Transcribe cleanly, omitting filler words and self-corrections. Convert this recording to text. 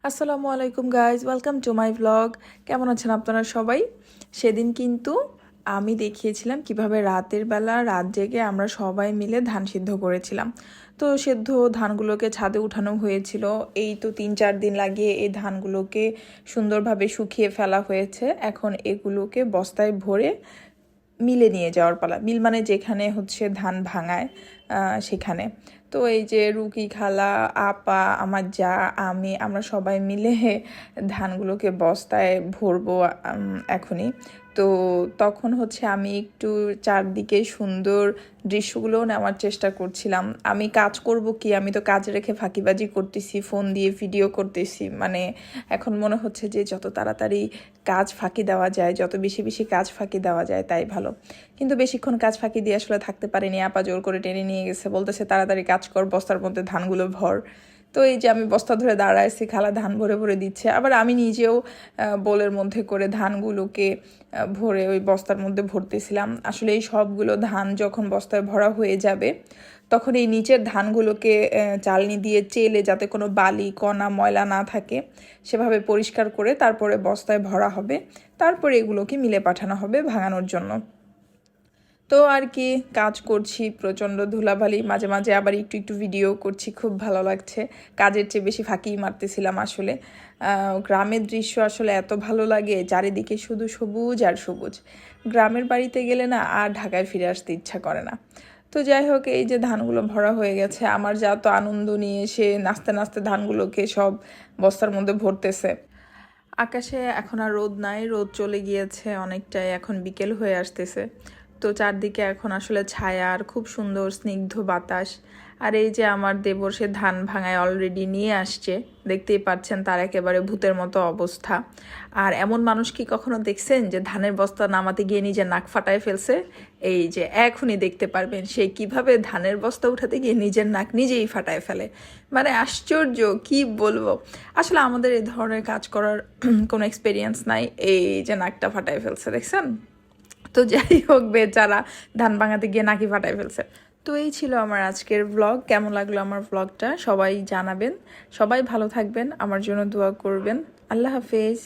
আসসালামু আলাইকুম guys, welcome to my vlog. কেমন আছেন আপনারা সবাই? সেদিন কিন্তু আমি দেখিয়েছিলাম কিভাবে রাতের বেলা রাত জেগে আমরা সবাই মিলে ধান সিদ্ধ করেছিলাম। তো সেদ্ধ ধানগুলোকে ছাদে উঠানো হয়েছিল। এই তো 3-4 দিন লাগিয়ে এই ধানগুলোকে সুন্দরভাবে শুকিয়ে ফেলা হয়েছে। এখন এগুলোকে বস্তায় ভরে মিলে নিয়ে যাওয়ার পালা। মিল মানে যেখানে হচ্ছে ধান ভাঙায় সেখানে। তো এই যে রুকি খালা, আপা, আমার যা, আমরা সবাই মিলে ধানগুলোকে বস্তায় ভরবো এখনই। তো তখন হচ্ছে আমি একটু চারদিকে সুন্দর দৃশ্যগুলোও নেওয়ার চেষ্টা করছিলাম। আমি কাজ করব কি, আমি তো কাজ রেখে ফাঁকিবাজি করতেছি, ফোন দিয়ে ভিডিও করতেছি। মানে এখন মনে হচ্ছে যে যত তাড়াতাড়ি কাজ ফাঁকি দেওয়া যায়, যত বেশি বেশি কাজ ফাঁকি দেওয়া যায় তাই ভালো। কিন্তু বেশিক্ষণ কাজ ফাঁকি দিয়ে আসলে থাকতে পারিনি। আপা জোর করে টেনে নিয়ে গেছে, বলতেছে তাড়াতাড়ি কাজ কর, বস্তার মধ্যে ধানগুলো ভর। তো এই যে আমি বস্তা ধরে দাঁড়াইছি, খালা ধান ভরে ভরে দিচ্ছে। আবার আমি নিজেও বোলের মধ্যে করে ধানগুলোকে ভরে ওই বস্তার মধ্যে ভরতেছিলাম। আসলে এই সবগুলো ধান যখন বস্তায় ভরা হয়ে যাবে তখন এই নিচের ধানগুলোকে চালনি দিয়ে চেলে, যাতে কোনো বালি কণা ময়লা না থাকে, সেভাবে পরিষ্কার করে তারপরে বস্তায় ভরা হবে। তারপরে এগুলোকে মিলে পাঠানো হবে ভাঙানোর জন্য। তো আর কি কাজ করছি, প্রচণ্ড ধুলাবালি, মাঝে মাঝে আবার একটু একটু ভিডিও করছি, খুব ভালো লাগছে। কাজের চেয়ে বেশি ফাঁকিই মারতেছিলাম আসলে। গ্রামের দৃশ্য আসলে এত ভালো লাগে, চারিদিকে শুধু সবুজ আর সবুজ। গ্রামের বাড়িতে গেলে না আর ঢাকায় ফিরে আসতে ইচ্ছা করে না। তো যাই হোক, এই যে ধানগুলো ভরা হয়ে গেছে, আমার যা তো আনন্দ নিয়ে সে নাচতে নাচতে ধানগুলোকে সব বস্তার মধ্যে ভরতেছে। আকাশে এখন আর রোদ নাই, রোদ চলে গিয়েছে অনেকটাই, এখন বিকেল হয়ে আসতেছে। তো চারদিকে এখন আসলে ছায়া আর খুব সুন্দর স্নিগ্ধ বাতাস। আর এই যে আমার দেবর, সে ধান ভাঙায় অলরেডি নিয়ে আসছে, দেখতেই পাচ্ছেন তার একেবারে ভূতের মতো অবস্থা। আর এমন মানুষ কি কখনো দেখছেন যে ধানের বস্তা নামাতে গিয়ে নিজের নাক ফাটায় ফেলছে? এই যে এখনই দেখতে পারবেন সে কিভাবে ধানের বস্তা উঠাতে গিয়ে নিজের নাক নিজেই ফাটায় ফেলে। মানে আশ্চর্য, কি বলবো। আসলে আমাদের এই ধরনের কাজ করার কোনো এক্সপিরিয়েন্স নাই, এই যে নাকটা ফাটায় ফেলছে দেখছেন। তো যাই হোক, বেচারা ধান ভাঙাতে গিয়ে নাকি ফাটায় ফেলছে। তো এই ছিল আমার আজকের ব্লগ। কেমন লাগলো আমার ব্লগটা সবাই জানাবেন। সবাই ভালো থাকবেন, আমার জন্য দোয়া করবেন। আল্লাহ হাফেজ।